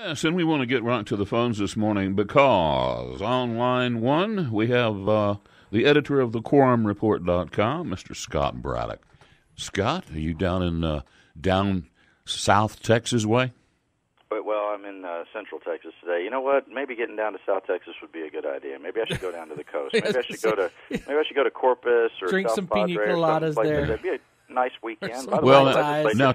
Yes, and we want to get right to the phones this morning because on line one we have the editor of the QuorumReport.com, Mr. Scott Braddock. Scott, are you down in down South Texas way? Well, I'm in Central Texas today. You know what? Maybe getting down to South Texas would be a good idea. Maybe I should go down to the coast. Maybe I should go to Corpus or drink South some Padre pina coladas there. That'd be a nice weekend. By the Well, way, now,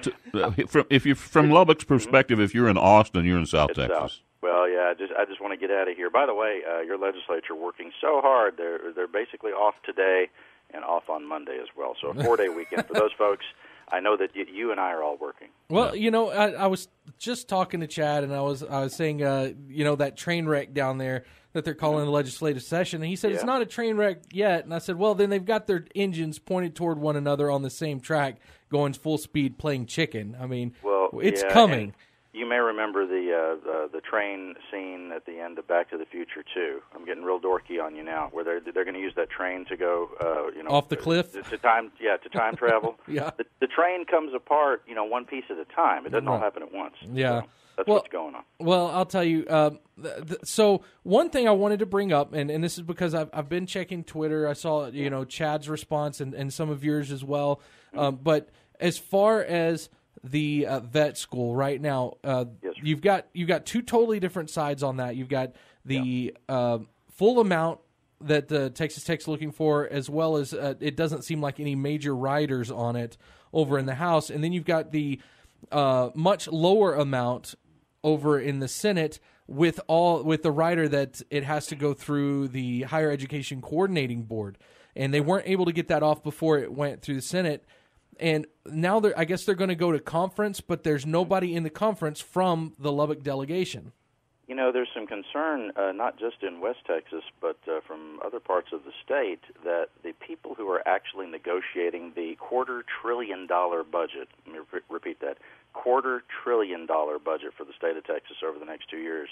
if you're from Lubbock's perspective, if you're in Austin, you're in South Texas. South. Well, yeah, I just want to get out of here. By the way, your legislature working so hard. They're basically off today and off on Monday as well. So a 4-day weekend for those folks. I know that you and I are all working. Well, you know, I was just talking to Chad, and I was saying, you know, that train wreck down there that they're calling the legislative session, and he said it's not a train wreck yet. And I said, well, then they've got their engines pointed toward one another on the same track, going full speed, playing chicken. I mean, it's coming. You may remember the train scene at the end of Back to the Future 2. I'm getting real dorky on you now, where they're going to use that train to go, off the cliff to time travel. Yeah, the train comes apart, one piece at a time. It doesn't all happen at once. Yeah, so that's what's going on. Well, I'll tell you. So one thing I wanted to bring up, and this is because I've been checking Twitter. I saw Chad's response and some of yours as well. But as far as the vet school right now, yes, you've got two totally different sides on that. You've got the full amount that the Texas Tech's looking for, as well as it doesn't seem like any major riders on it over in the House, and then you've got the much lower amount over in the Senate with the rider that it has to go through the Higher Education Coordinating Board, and they weren't able to get that off before it went through the Senate. And now I guess they're going to go to conference, but there's nobody in the conference from the Lubbock delegation. There's some concern, not just in West Texas, but from other parts of the state, that the people who are actually negotiating the $250 billion budget, let me repeat that, $250 billion budget for the state of Texas over the next 2 years,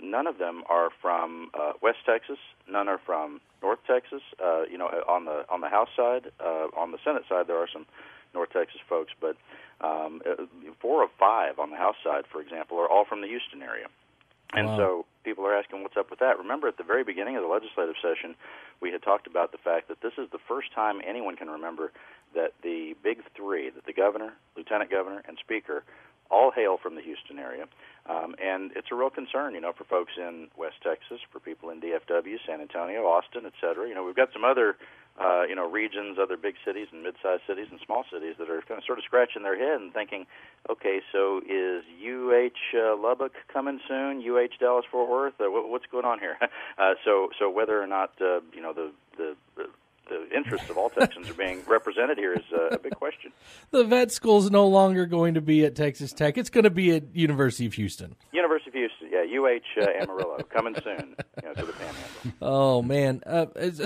none of them are from West Texas. None are from North Texas. On the House side, on the Senate side, there are some North Texas folks, but 4 of 5 on the House side, for example, are all from the Houston area. And so people are asking what's up with that. Remember, at the very beginning of the legislative session, we had talked about the fact that this is the first time anyone can remember that the big three, that the governor, lieutenant governor, and speaker, all hail from the Houston area. And it's a real concern, for folks in West Texas, for people in DFW, San Antonio, Austin, et cetera. We've got some other, regions, other big cities and mid-sized cities and small cities that are kind of sort of scratching their head and thinking, okay, so is Lubbock coming soon? Dallas-Fort Worth? What's going on here? So whether or not, the interests of all Texans are being represented here is a big question. The vet school is no longer going to be at Texas Tech. It's going to be at University of Houston. University of Houston, yeah, Amarillo, coming soon to the Panhandle. Oh, man.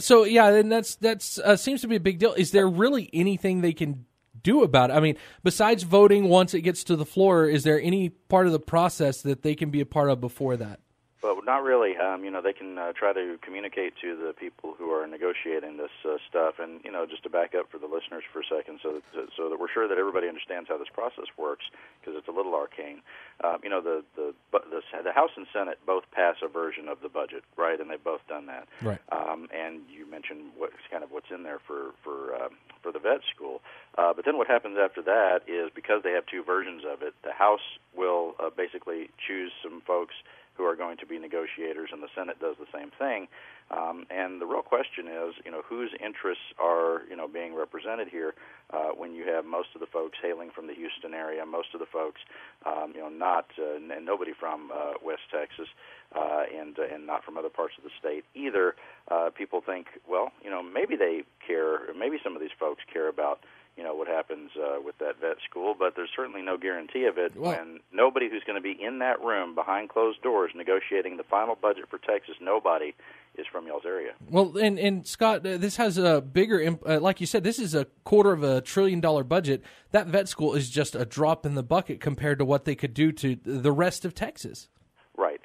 So, yeah, and that's seems to be a big deal. Is there really anything they can do about it? I mean, besides voting once it gets to the floor, is there any part of the process that they can be a part of before that? Well, not really. They can try to communicate to the people who are negotiating this stuff, and just to back up for the listeners for a second, so that we're sure that everybody understands how this process works, because it's a little arcane. The House and Senate both pass a version of the budget, right? And they've both done that. Right. And you mentioned what's in there for the vet school. But then what happens after that is, because they have two versions of it, the House will basically choose some folks who are going to be negotiators, and the Senate does the same thing. And the real question is, whose interests are, being represented here when you have most of the folks hailing from the Houston area, most of the folks, and nobody from West Texas, and not from other parts of the state either. People think, well, maybe they care, or maybe some of these folks care about what happens with that vet school, but there's certainly no guarantee of it when nobody who's going to be in that room behind closed doors negotiating the final budget for Texas, nobody is from y'all's area. Well, and Scott, this has a bigger, like you said, this is $250 billion budget. That vet school is just a drop in the bucket compared to what they could do to the rest of Texas. Right.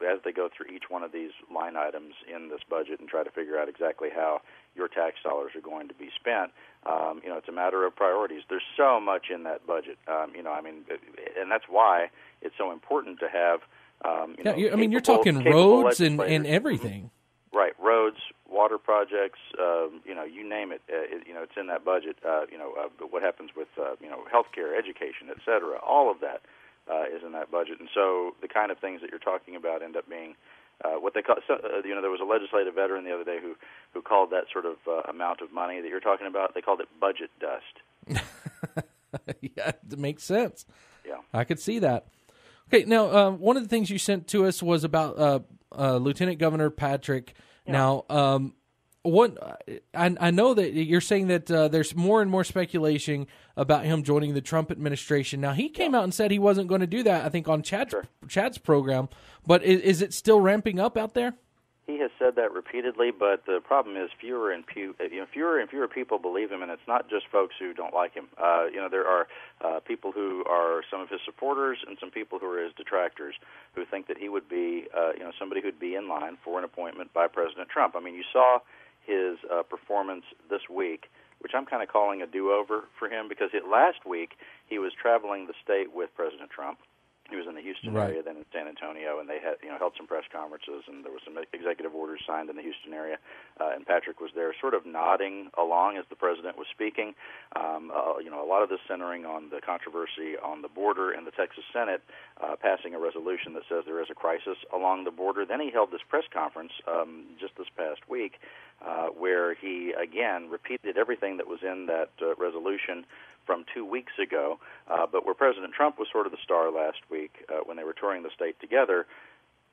As they go through each one of these line items in this budget and try to figure out exactly how, your tax dollars are going to be spent. It's a matter of priorities. There's so much in that budget, and that's why it's so important to have. You're talking roads and everything. Right, roads, water projects, you name it. It's in that budget. What happens with healthcare, education, et cetera. All of that is in that budget, and so the kind of things that you're talking about end up being what they call. There was a legislative veteran the other day who called that sort of amount of money that you're talking about. They called it budget dust. Yeah, it makes sense. Yeah, I could see that. Okay, now one of the things you sent to us was about Lieutenant Governor Patrick. Yeah. Now, I know that you're saying that there's more and more speculation about him joining the Trump administration. Now, he came out and said he wasn't going to do that, I think, on Chad's program. But is it still ramping up out there? He has said that repeatedly, but the problem is fewer and fewer people believe him, and it's not just folks who don't like him. There are people who are some of his supporters and some people who are his detractors who think that he would be, somebody who'd be in line for an appointment by President Trump. I mean, you saw his performance this week, which I'm kind of calling a do-over for him, because last week he was traveling the state with President Trump. He was in the Houston area, then in San Antonio, and they had held some press conferences, and there was some executive orders signed in the Houston area, and Patrick was there sort of nodding along as the president was speaking. A lot of this centering on the controversy on the border and the Texas Senate passing a resolution that says there is a crisis along the border. Then he held this press conference just this past week where he, again, repeated everything that was in that resolution from 2 weeks ago, but where President Trump was sort of the star last week when they were touring the state together,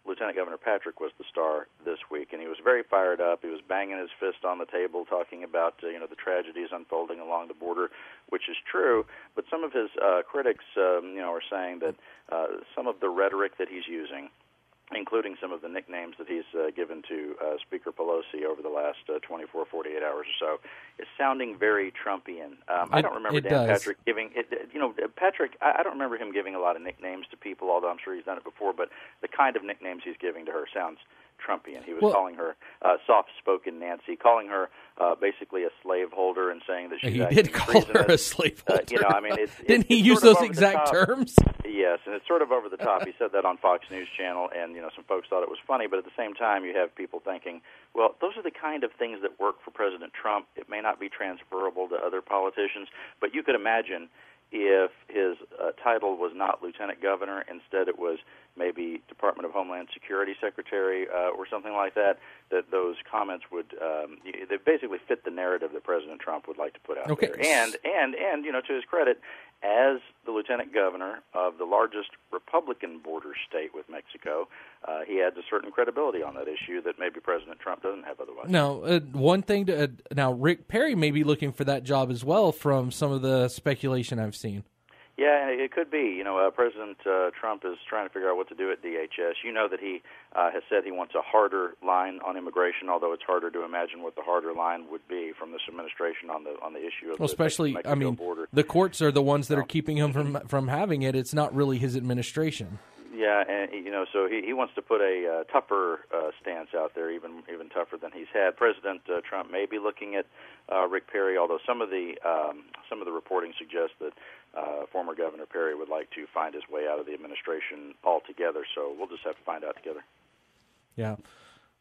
Lieutenant Governor Patrick was the star this week, and he was very fired up. He was banging his fist on the table, talking about the tragedies unfolding along the border, which is true. But some of his critics, are saying that some of the rhetoric that he's using, including some of the nicknames that he's given to Speaker Pelosi over the last 24, 48 hours or so, is sounding very Trumpian. I don't remember Patrick giving it. Patrick, I don't remember him giving a lot of nicknames to people, although I'm sure he's done it before. But the kind of nicknames he's giving to her sounds Trumpian. He was calling her soft-spoken Nancy, calling her basically a slaveholder, and saying that he did call her a slaveholder. Didn't he use those exact terms? Yes, and it's sort of over the top. He said that on Fox News Channel, and some folks thought it was funny, but at the same time, you have people thinking, well, those are the kind of things that work for President Trump. It may not be transferable to other politicians, but you could imagine if his title was not Lieutenant Governor, instead it was maybe Department of Homeland Security Secretary or something like that, that those comments would they basically fit the narrative that President Trump would like to put out there. And to his credit, as the Lieutenant Governor of the largest Republican border state with Mexico, he adds a certain credibility on that issue that maybe President Trump doesn't have otherwise. Now, one thing now Rick Perry may be looking for that job as well from some of the speculation I've seen. Yeah, it could be. President Trump is trying to figure out what to do at DHS. You know that he has said he wants a harder line on immigration, although it's harder to imagine what the harder line would be from this administration on the issue of especially, the Mexico border. The courts are the ones that are keeping him from having it. It's not really his administration. Yeah, and so he wants to put a tougher stance out there, even tougher than he's had. President Trump may be looking at Rick Perry, although some of the reporting suggests that former Governor Perry would like to find his way out of the administration altogether. So we'll just have to find out together. Yeah.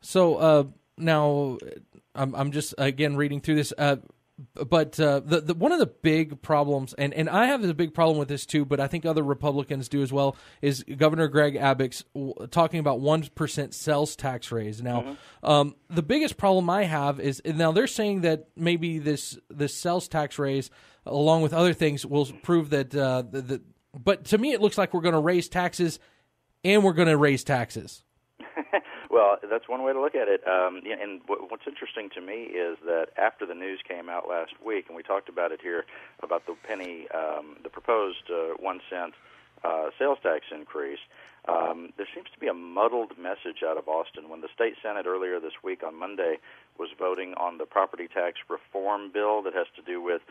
So now I'm just again reading through this. But the one of the big problems, and I have a big problem with this too, but I think other Republicans do as well, is Governor Greg Abbott's talking about 1% sales tax raise. Now, the biggest problem I have is, now they're saying that maybe this sales tax raise, along with other things, will prove that, but to me it looks like we're going to raise taxes and we're going to raise taxes. Well, that's one way to look at it. And what's interesting to me is that after the news came out last week, and we talked about it here, about the proposed 1 cent sales tax increase, there seems to be a muddled message out of Austin. When the state Senate earlier this week on Monday was voting on the property tax reform bill that has to do with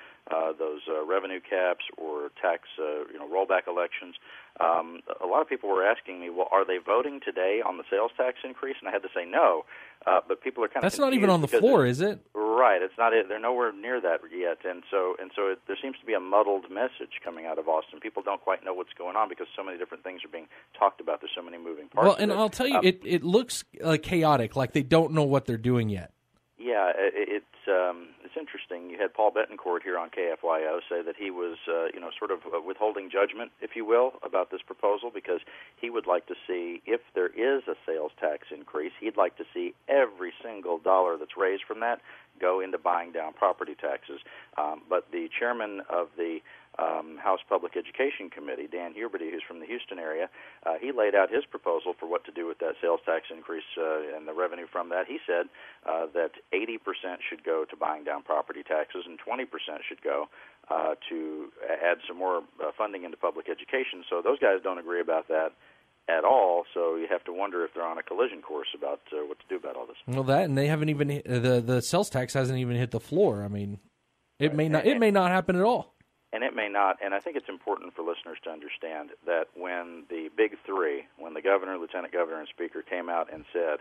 those revenue caps or tax rollback elections. A lot of people were asking me, well, are they voting today on the sales tax increase? And I had to say no. But people are kind of That's not even on the floor, is it? Right, it's not. They're nowhere near that yet, and so there seems to be a muddled message coming out of Austin. People don't quite know what's going on because so many different things are being talked about. There's so many moving parts. Well, and I'll tell you, it looks chaotic, like they don't know what they're doing yet. Yeah, it's interesting. You had Paul Betancourt here on KFYO say that he was, sort of withholding judgment, if you will, about this proposal because he would like to see, if there is a sales tax increase, he'd like to see every single dollar that's raised from that go into buying down property taxes. But the chairman of the House Public Education Committee, Dan Huberty, who's from the Houston area, he laid out his proposal for what to do with that sales tax increase and the revenue from that. He said that 80% should go to buying down property taxes and 20% should go to add some more funding into public education. So those guys don't agree about that at all, so you have to wonder if they're on a collision course about what to do about all this. Well, that, and they haven't even, the sales tax hasn't even hit the floor. I mean, it may not happen at all. And it may not, and I think it's important for listeners to understand that when the big three, when the governor, lieutenant governor, and speaker came out and said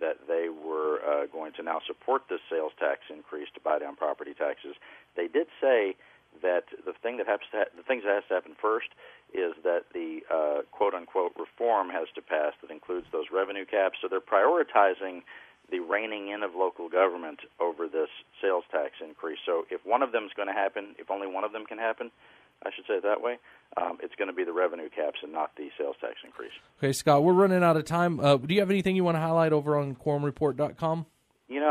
that they were going to now support this sales tax increase to buy down property taxes, they did say that the things that has to happen first is that the quote-unquote reform has to pass that includes those revenue caps. So they're prioritizing the reining in of local government over this sales tax increase. So if one of them is going to happen, if only one of them can happen, I should say it that way, it's going to be the revenue caps and not the sales tax increase. Okay, Scott, we're running out of time. Do you have anything you want to highlight over on quorumreport.com?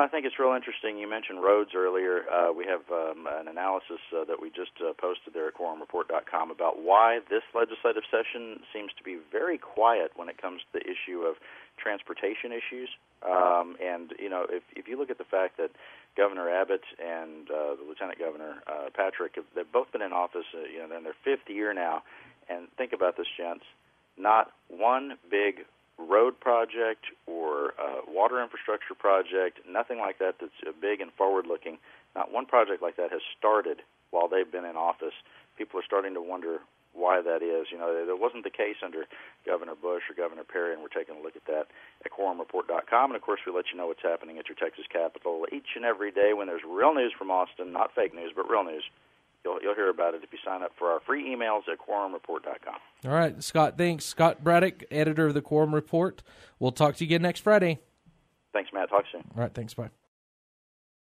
I think it's real interesting. You mentioned roads earlier. We have an analysis that we just posted there at quorumreport.com about why this legislative session seems to be very quiet when it comes to the issue of transportation issues. If you look at the fact that Governor Abbott and the Lieutenant Governor Patrick, they've both been in office in their fifth year now, and think about this, gents, not one big road project or water infrastructure project, nothing like that that's big and forward-looking. Not one project like that has started while they've been in office. People are starting to wonder why that is. That wasn't the case under Governor Bush or Governor Perry, and we're taking a look at that at quorumreport.com. And, of course, we let you know what's happening at your Texas Capitol each and every day when there's real news from Austin, not fake news, but real news. You'll hear about it if you sign up for our free emails at quorumreport.com. All right, Scott, thanks. Scott Braddock, editor of the Quorum Report. We'll talk to you again next Friday. Thanks, Matt. Talk soon. All right, thanks. Bye.